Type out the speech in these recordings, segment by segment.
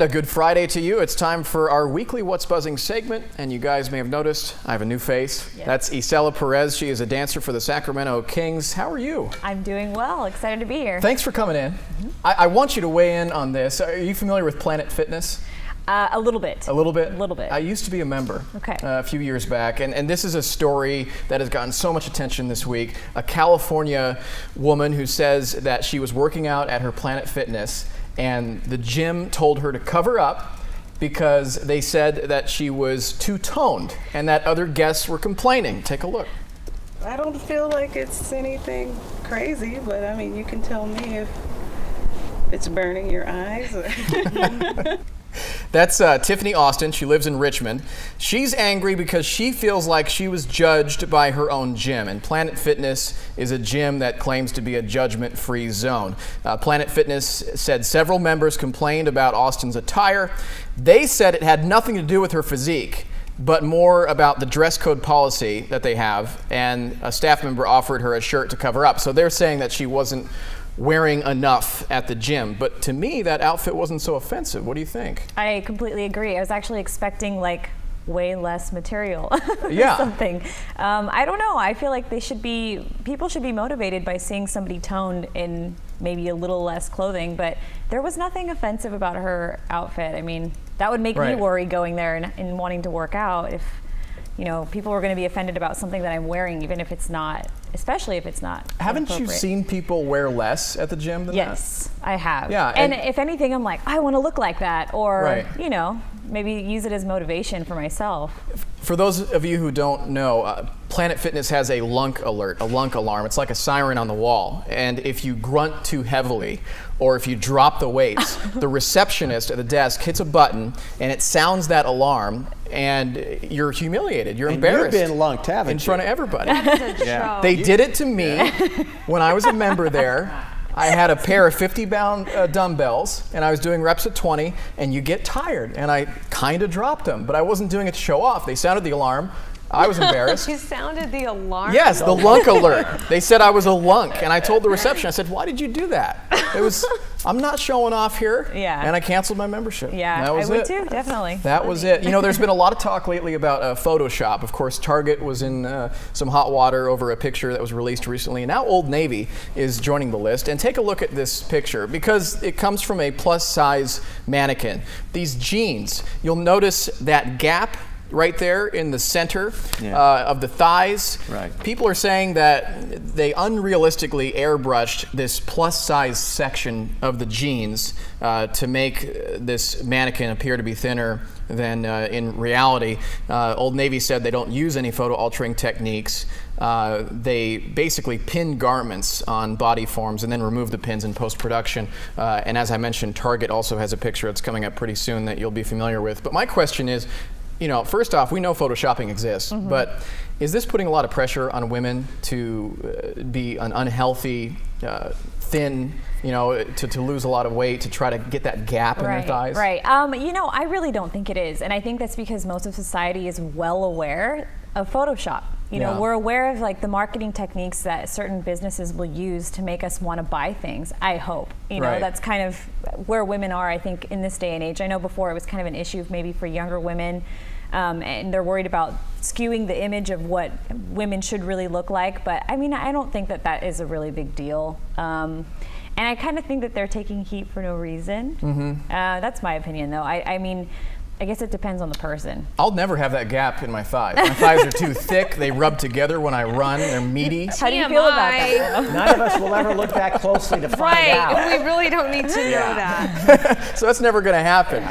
A good Friday to you. It's time for our weekly What's Buzzing segment, and you guys may have noticed I have a new face. Yes. That's Isela Perez. She is a dancer for the Sacramento Kings. How are you? I'm doing well. Excited to be here. Thanks for coming in. I want you to weigh in on this. Are you familiar with Planet Fitness? A little bit. A little bit? A little bit. I used to be a member a few years back, and this is a story that has gotten so much attention this week. A California woman who says that she was working out at her Planet Fitness, and the gym told her to cover up because they said that she was too toned and that other guests were complaining. Take a look. I don't feel like it's anything crazy, but I mean, you can tell me if it's burning your eyes. That's Tiffany Austin. She lives in Richmond. She's angry because she feels like she was judged by her own gym. And Planet Fitness is a gym that claims to be a judgment-free zone. Planet Fitness said several members complained about Austin's attire. They said it had nothing to do with her physique, but more about the dress code policy that they have. And a staff member offered her a shirt to cover up. So they're saying that she wasn't wearing enough at the gym. But to me, that outfit wasn't so offensive. What do you think? I completely agree. I was actually expecting like way less material yeah. or something. I don't know. I feel like people should be motivated by seeing somebody toned in maybe a little less clothing, but there was nothing offensive about her outfit. I mean, that would make me worry going there and wanting to work out if, you know, people were going to be offended about something that I'm wearing, even if it's not, especially if it's not. Haven't you seen people wear less at the gym than that? Yes, I have. Yeah, and if anything, I'm like, I want to look like that, or, right. you know, maybe use it as motivation for myself. For those of you who don't know, Planet Fitness has a lunk alert, a lunk alarm. It's like a siren on the wall. And if you grunt too heavily or if you drop the weights, the receptionist at the desk hits a button and it sounds that alarm and you're humiliated. You're embarrassed. You've been lunked, haven't you? In front of everybody. Yeah. They did it to me when I was a member there. I had a pair of 50-pound dumbbells, and I was doing reps at 20, and you get tired, and I kind of dropped them, but I wasn't doing it to show off. They sounded the alarm. I was embarrassed. You sounded the alarm? Yes, the lunk alert. They said I was a lunk, and I told the reception, I said, why did you do that? It was, I'm not showing off here, and I canceled my membership. Yeah, that was I would too, definitely. That was it. You know, there's been a lot of talk lately about Photoshop. Of course, Target was in some hot water over a picture that was released recently, and now Old Navy is joining the list. And take a look at this picture, because it comes from a plus-size mannequin. These jeans, you'll notice that gap right there in the center of the thighs. Right. People are saying that they unrealistically airbrushed this plus-size section of the jeans to make this mannequin appear to be thinner than in reality. Old Navy said they don't use any photo-altering techniques. They basically pin garments on body forms and then remove the pins in post-production. And as I mentioned, Target also has a picture that's coming up pretty soon that you'll be familiar with. But my question is, you know, first off, we know photoshopping exists, but is this putting a lot of pressure on women to be an unhealthy, thin, you know, to lose a lot of weight, to try to get that gap in their thighs? Right. You know, I really don't think it is. And I think that's because most of society is well aware of Photoshop. You know, we're aware of like the marketing techniques that certain businesses will use to make us want to buy things, I hope. You know, that's kind of where women are, I think, in this day and age. I know before it was kind of an issue maybe for younger women, and they're worried about skewing the image of what women should really look like. But I mean, I don't think that that is a really big deal. And I kind of think that they're taking heat for no reason. That's my opinion, though. I mean, I guess it depends on the person. I'll never have that gap in my thighs. My thighs are too thick. They rub together when I run. They're meaty. How do you feel about that? None of us will ever look that closely to find out. Right, we really don't need to know that. So that's never going to happen.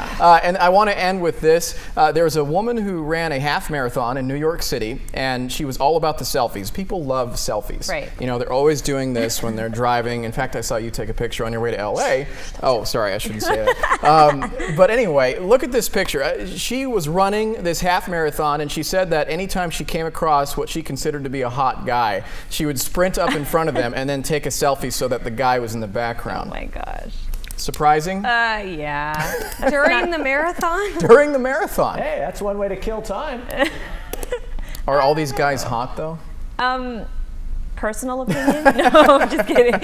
And I want to end with this. There was a woman who ran a half marathon in New York City, and she was all about the selfies. People love selfies. Right. You know, they're always doing this when they're driving. In fact, I saw you take a picture on your way to LA. Oh, sorry, I shouldn't say that. But anyway, look at this picture. She was running this half marathon, and she said that anytime she came across what she considered to be a hot guy, she would sprint up in front of them and then take a selfie so that the guy was in the background. Oh my gosh. Surprising? Yeah. During the marathon? During the marathon. Hey, that's one way to kill time. Are all these guys hot, though? personal opinion. No, I'm just kidding.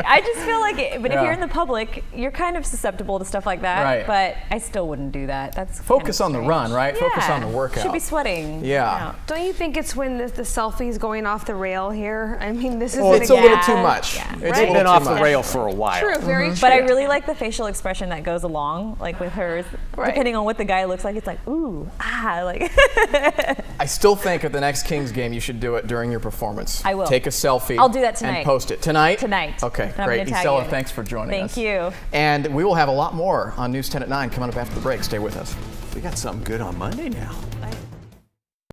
I just feel like, but if you're in the public, you're kind of susceptible to stuff like that. Right. But I still wouldn't do that. That's Focus kind on of the run, right? Focus on the workout. Should be sweating. Yeah. Don't you think it's when the selfie's going off the rail here? I mean, this is Well, it's a little too much. Yeah. It's It's a little been too off the much. rail for a while. true, very true. But I really like the facial expression that goes along, like with hers. Right. Depending on what the guy looks like, it's like, ooh, like. I still think at the next Kings game you should do it during your performance. I will. Take a selfie. I'll do that tonight. And post it. Tonight? Tonight. Okay, And I'm great. gonna tag Isela, you. thanks for joining us. Thank you. And we will have a lot more on News 10 at 9 coming up after the break. Stay with us. We got something good on Monday now.